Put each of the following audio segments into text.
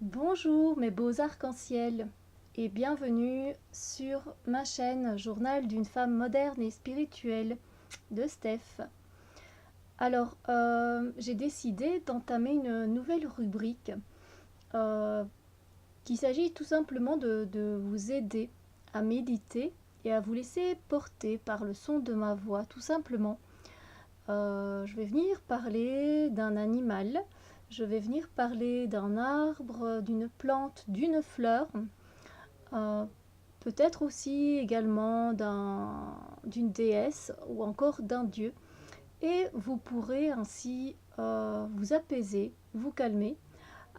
Bonjour mes beaux arcs-en-ciel et bienvenue sur ma chaîne Journal d'une femme moderne et spirituelle de Steph. Alors, j'ai décidé d'entamer une nouvelle rubrique euh, qui s'agit tout simplement de vous aider à méditer et à vous laisser porter par le son de ma voix, tout simplement. Je vais venir parler d'un animal, je vais venir parler d'un arbre, d'une plante, d'une fleur, euh, peut-être aussi également d'une déesse ou encore d'un dieu. Et vous pourrez ainsi vous apaiser, vous calmer,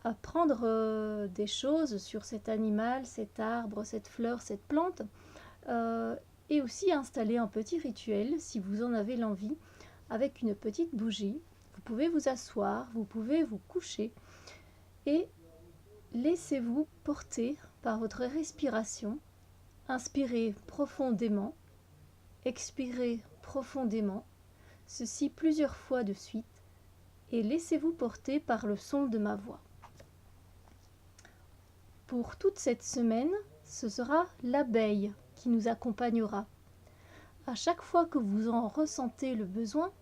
apprendre des choses sur cet animal, cet arbre, cette fleur, cette plante, euh, et aussi installer un petit rituel si vous en avez l'envie avec une petite bougie. Vous pouvez vous asseoir, vous pouvez vous coucher et laissez-vous porter par votre respiration. Inspirez profondément, expirez profondément, ceci plusieurs fois de suite, et laissez-vous porter par le son de ma voix. Pour toute cette semaine, ce sera l'abeille qui nous accompagnera. À chaque fois que vous en ressentez le besoin,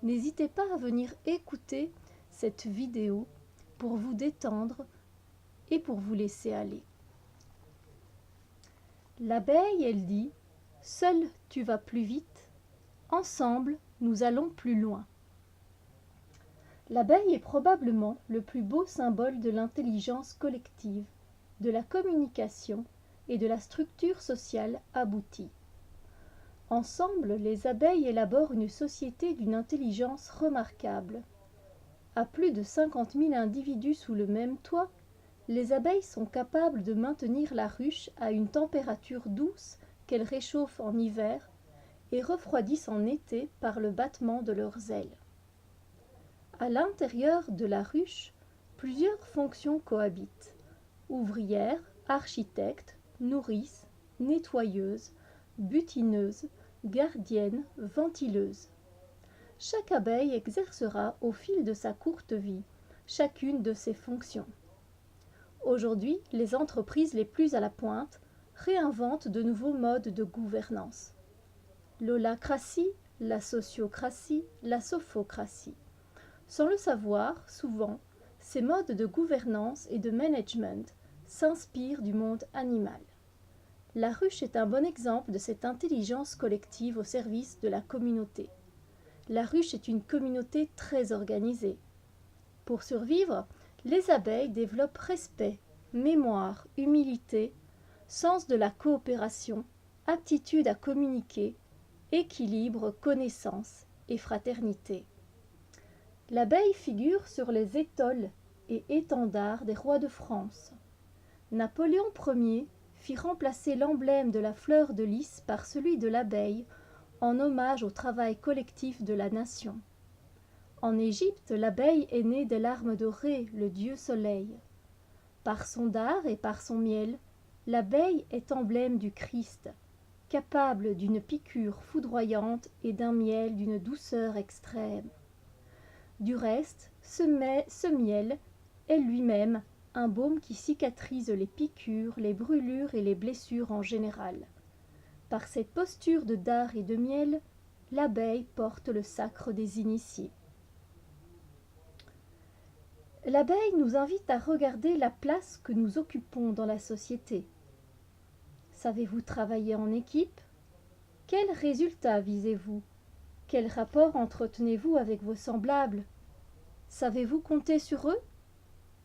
n'hésitez pas à venir écouter cette vidéo pour vous détendre et pour vous laisser aller. L'abeille, elle dit « Seule tu vas plus vite, ensemble nous allons plus loin ». L'abeille est probablement le plus beau symbole de l'intelligence collective, de la communication et de la structure sociale aboutie. Ensemble, les abeilles élaborent une société d'une intelligence remarquable. À plus de 50 000 individus sous le même toit, les abeilles sont capables de maintenir la ruche à une température douce qu'elles réchauffent en hiver et refroidissent en été par le battement de leurs ailes. À l'intérieur de la ruche, plusieurs fonctions cohabitent. Ouvrière, architecte, nourrice, nettoyeuse, butineuse, gardienne, ventileuse. Chaque abeille exercera au fil de sa courte vie chacune de ces fonctions. Aujourd'hui, les entreprises les plus à la pointe réinventent de nouveaux modes de gouvernance. L'holacratie, la sociocratie, la sophocratie. Sans le savoir, souvent, ces modes de gouvernance et de management s'inspirent du monde animal. La ruche est un bon exemple de cette intelligence collective au service de la communauté. La ruche est une communauté très organisée. Pour survivre, les abeilles développent respect, mémoire, humilité, sens de la coopération, aptitude à communiquer, équilibre, connaissance et fraternité. L'abeille figure sur les étoles et étendards des rois de France. Napoléon Ier fit remplacer l'emblème de la fleur de lys par celui de l'abeille en hommage au travail collectif de la nation. En Égypte, l'abeille est née des larmes de Ré, le dieu soleil. Par son dard et par son miel, l'abeille est emblème du Christ, capable d'une piqûre foudroyante et d'un miel d'une douceur extrême. Du reste, ce miel est lui-même un baume qui cicatrise les piqûres, les brûlures et les blessures en général. Par cette posture de dard et de miel, l'abeille porte le sacre des initiés. L'abeille nous invite à regarder la place que nous occupons dans la société. Savez-vous travailler en équipe? Quels résultats visez-vous? Quel rapport entretenez-vous avec vos semblables? Savez-vous compter sur eux?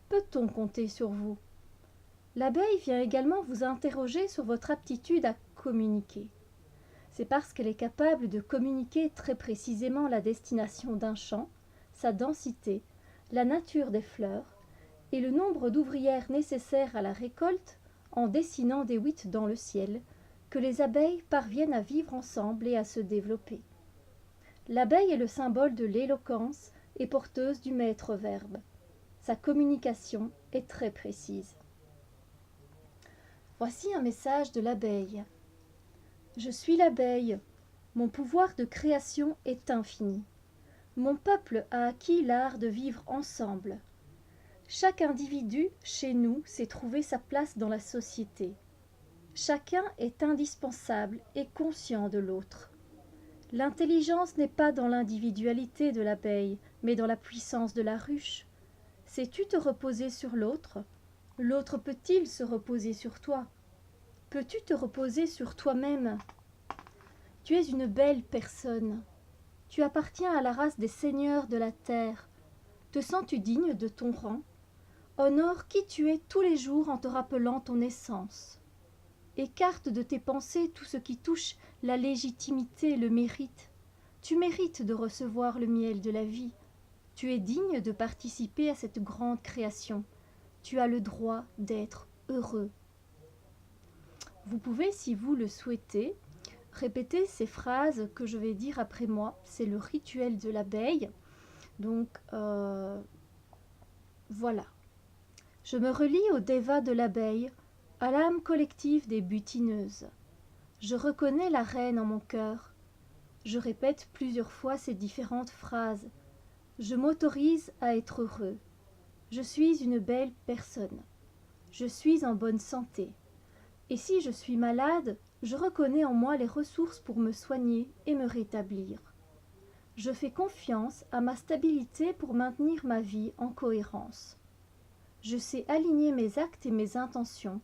Peut-on compter sur vous? L'abeille vient également vous interroger sur votre aptitude à communiquer. C'est parce qu'elle est capable de communiquer très précisément la destination d'un champ, sa densité, la nature des fleurs et le nombre d'ouvrières nécessaires à la récolte en dessinant des huit dans le ciel, que les abeilles parviennent à vivre ensemble et à se développer. L'abeille est le symbole de l'éloquence et porteuse du maître-verbe. Sa communication est très précise. Voici un message de l'abeille. Je suis l'abeille. Mon pouvoir de création est infini. Mon peuple a acquis l'art de vivre ensemble. Chaque individu, chez nous, sait trouver sa place dans la société. Chacun est indispensable et conscient de l'autre. L'intelligence n'est pas dans l'individualité de l'abeille, mais dans la puissance de la ruche. Sais-tu te reposer sur l'autre? L'autre peut-il se reposer sur toi? Peux-tu te reposer sur toi-même? Tu es une belle personne. Tu appartiens à la race des seigneurs de la terre. Te sens-tu digne de ton rang? Honore qui tu es tous les jours en te rappelant ton essence. Écarte de tes pensées tout ce qui touche la légitimité, le mérite. Tu mérites de recevoir le miel de la vie. Tu es digne de participer à cette grande création. Tu as le droit d'être heureux. Vous pouvez, si vous le souhaitez, répéter ces phrases que je vais dire après moi. C'est le rituel de l'abeille. Donc, voilà. Je me relie au Deva de l'abeille, à l'âme collective des butineuses. Je reconnais la reine en mon cœur. Je répète plusieurs fois ces différentes phrases. Je m'autorise à être heureux. Je suis une belle personne. Je suis en bonne santé. Et si je suis malade, je reconnais en moi les ressources pour me soigner et me rétablir. Je fais confiance à ma stabilité pour maintenir ma vie en cohérence. Je sais aligner mes actes et mes intentions.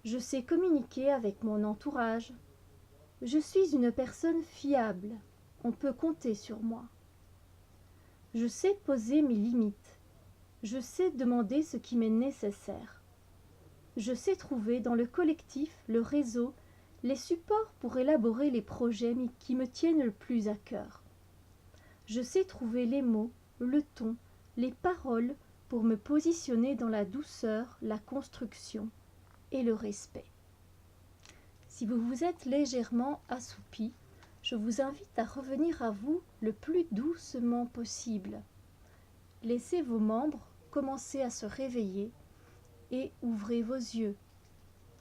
Je sais communiquer avec mon entourage. Je suis une personne fiable. On peut compter sur moi. Je sais poser mes limites. Je sais demander ce qui m'est nécessaire. Je sais trouver dans le collectif, le réseau, les supports pour élaborer les projets qui me tiennent le plus à cœur. Je sais trouver les mots, le ton, les paroles pour me positionner dans la douceur, la construction et le respect. Si vous vous êtes légèrement assoupi, je vous invite à revenir à vous le plus doucement possible. Laissez vos membres commencer à se réveiller et ouvrez vos yeux.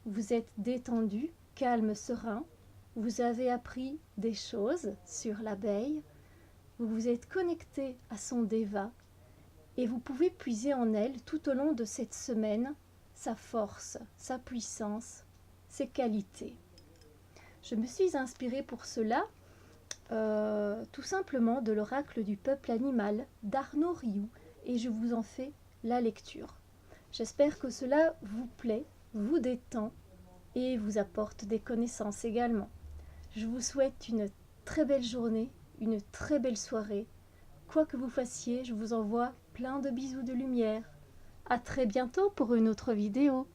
Vous êtes détendu, calme, serein. Vous avez appris des choses sur l'abeille. Vous vous êtes connecté à son Deva et vous pouvez puiser en elle tout au long de cette semaine sa force, sa puissance, ses qualités. Je me suis inspirée pour cela tout simplement de l'oracle du peuple animal d'Arnaud Rioux et je vous en fais la lecture. J'espère que cela vous plaît, vous détend et vous apporte des connaissances également. Je vous souhaite une très belle journée, une très belle soirée. Quoi que vous fassiez, je vous envoie plein de bisous de lumière. À très bientôt pour une autre vidéo.